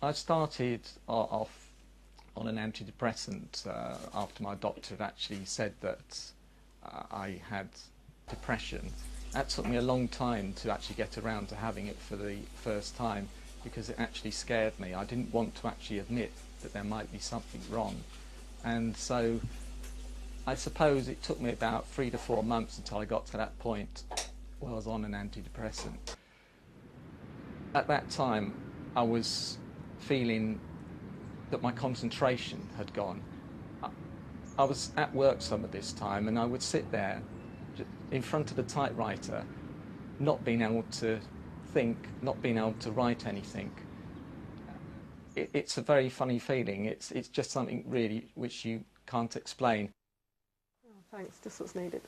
I started off on an antidepressant after my doctor had actually said that I had depression. That took me a long time to actually get around to having it for the first time because it actually scared me. I didn't want to actually admit that there might be something wrong. And so I suppose it took me about 3 to 4 months until I got to that point where I was on an antidepressant. At that time, I was feeling that my concentration had gone. I was at work some of this time and I would sit there in front of the typewriter, not being able to think, not being able to write anything. It's a very funny feeling. It's just something really which you can't explain. Oh, thanks, just what's needed.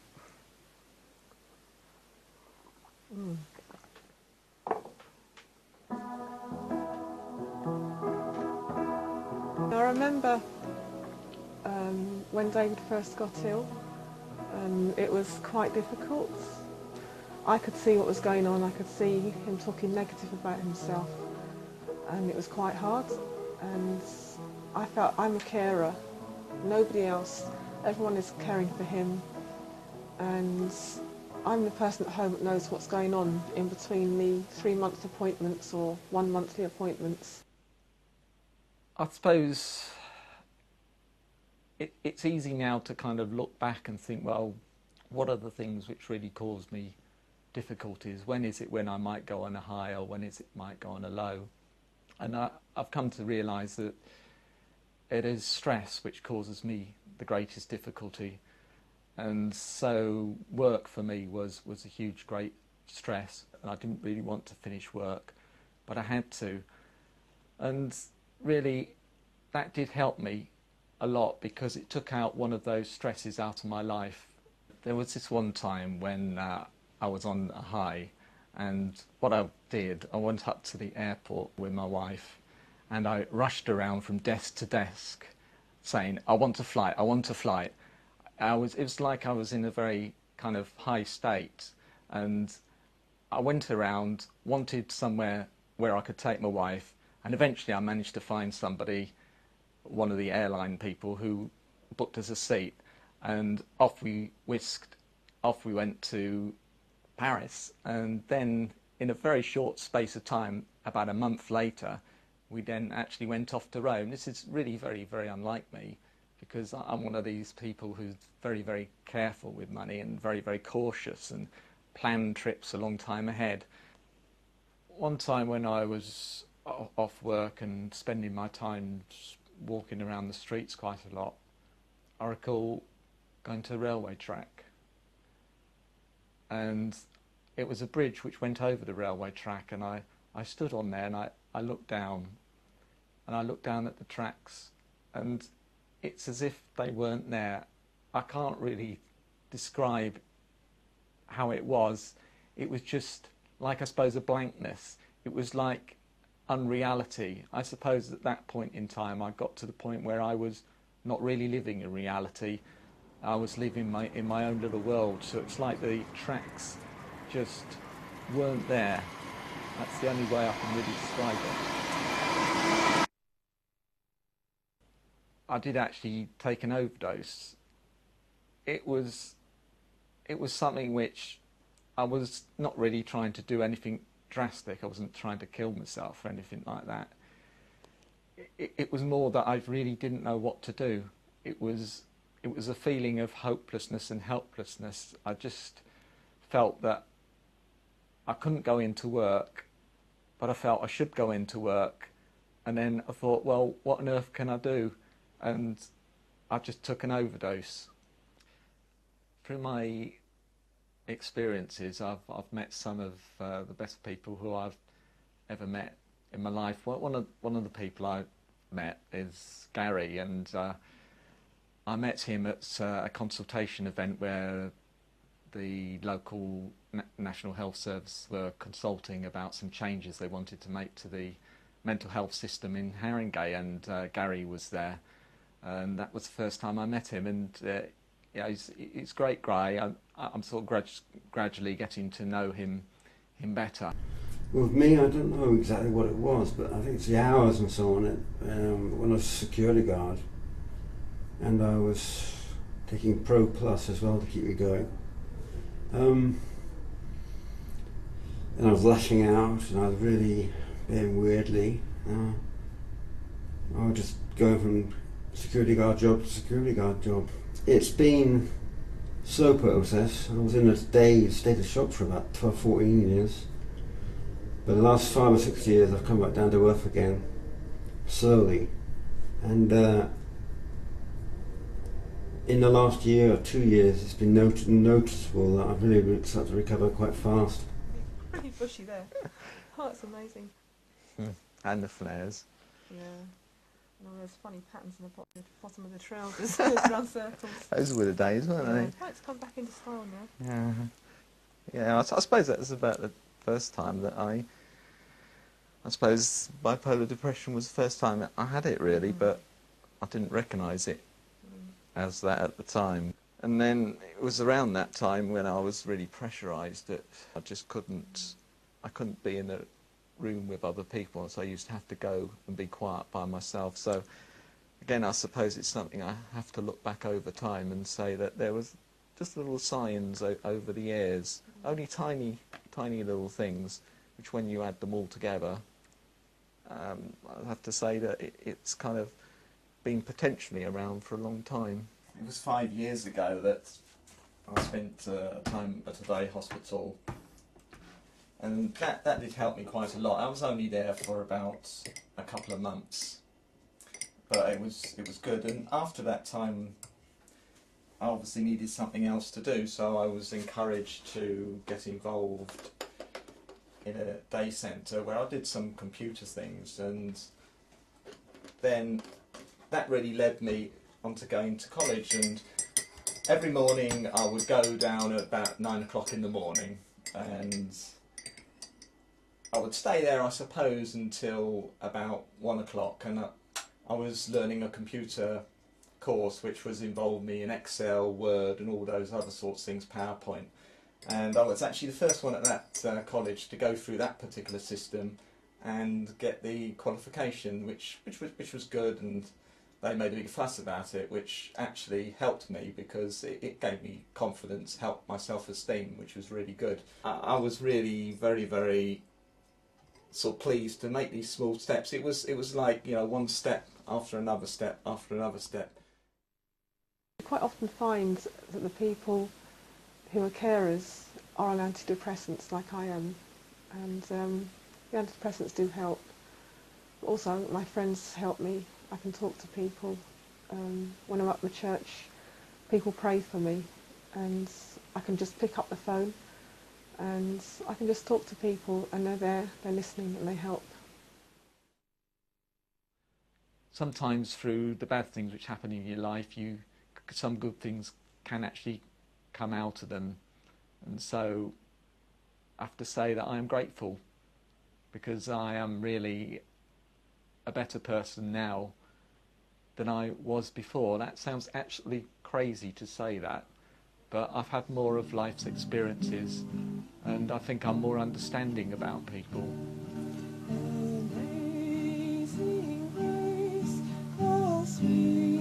I remember when David first got ill, it was quite difficult. I could see what was going on, I could see him talking negative about himself, and it was quite hard. And I felt I'm a carer, nobody else, everyone is caring for him, and I'm the person at home that knows what's going on in between the 3-month appointments or 1 monthly appointments. I suppose it's easy now to kind of look back and think, well, what are the things which really cause me difficulties? When is it when I might go on a high, or when is it might go on a low? And I've come to realise that it is stress which causes me the greatest difficulty. And so work for me was a huge, great stress. And I didn't really want to finish work, but I had to. And really, that did help me a lot because it took out one of those stresses out of my life. There was this one time when I was on a high, and what I did, I went up to the airport with my wife and I rushed around from desk to desk saying, I want a flight, I want a flight. It was like I was in a very kind of high state, and I went around, wanted somewhere where I could take my wife, and eventually I managed to find somebody, one of the airline people, who booked us a seat, and off we whisked, off we went to Paris. And then in a very short space of time, about a month later, we then actually went off to Rome. This is really very, very unlike me, because I'm one of these people who's very, very careful with money and very, very cautious and plan trips a long time ahead. One time when I was off work and spending my time walking around the streets quite a lot, I recall going to a railway track, and it was a bridge which went over the railway track, and I stood on there and I looked down, and I looked down at the tracks, and it's as if they weren't there. I can't really describe how it was. It was just like, I suppose, a blankness. It was like unreality. I suppose at that point in time I got to the point where I was not really living in reality. I was living in my own little world, so it's like the tracks just weren't there. That's the only way I can really describe it. I did actually take an overdose. It was something which I was not really trying to do anything drastic. I wasn't trying to kill myself or anything like that. It was more that I really didn't know what to do. It was a feeling of hopelessness and helplessness. I just felt that I couldn't go into work, but I felt I should go into work. And then I thought, well, what on earth can I do? And I just took an overdose. Through my experiences, I've met some of the best people who I've ever met in my life. One of the people I met is Gary, and I met him at a consultation event where the local National Health Service were consulting about some changes they wanted to make to the mental health system in Haringey, and Gary was there, and that was the first time I met him. And yeah, he's a great guy. I'm sort of gradually getting to know him better. With me, I don't know exactly what it was, but I think it's the hours and so on. When I was a security guard, and I was taking Pro Plus as well to keep me going. And I was lashing out, and I was really behaving weirdly. I was just going from security guard job to security guard job. It's been a slow process. I was in a state of shock for about 12, 14 years. But the last 5 or 6 years I've come back down to earth again, slowly. And in the last year or 2 years it's been noticeable that I've really started to recover quite fast. Pretty bushy there. Oh, it's amazing. And the flares. Yeah. And all those funny patterns in the bottom of the trousers, those round circles. Those were the days, weren't they? Oh, it's come back into style now. Yeah. Yeah, I suppose that was about the first time that I suppose bipolar depression was the first time that I had it really, but I didn't recognise it as that at the time. And then it was around that time when I was really pressurised that I just couldn't be in a room with other people, so I used to have to go and be quiet by myself. So again, I suppose it's something I have to look back over time and say that there was just little signs over the years, only tiny little things, which when you add them all together, I have to say that it's kind of been potentially around for a long time. It was 5 years ago that I spent time at a day hospital, and that did help me quite a lot. I was only there for about a couple of months, but it was good. And after that time, I obviously needed something else to do, so I was encouraged to get involved in a day centre where I did some computer things, and then that really led me onto going to college. And every morning I would go down at about 9 o'clock in the morning, and I would stay there, I suppose, until about 1 o'clock, and I was learning a computer course which was involved me in Excel, Word and all those other sorts of things, PowerPoint. And I was actually the first one at that college to go through that particular system and get the qualification, which was good, and they made a big fuss about it, which actually helped me because it gave me confidence, helped my self-esteem, which was really good. I was really very, very sort of pleased to make these small steps. It was like, you know, one step after another step after another step. You quite often find that the people who are carers are on antidepressants like I am, and the antidepressants do help. Also, my friends help me. I can talk to people. When I'm at the church, people pray for me, and I can just pick up the phone and I can just talk to people, and they're there, they're listening, and they help. Sometimes through the bad things which happen in your life, some good things can actually come out of them. And so I have to say that I am grateful, because I am really a better person now than I was before. That sounds actually crazy to say that, but I've had more of life's experiences, and I think I'm more understanding about people. Amazing grace, how sweet.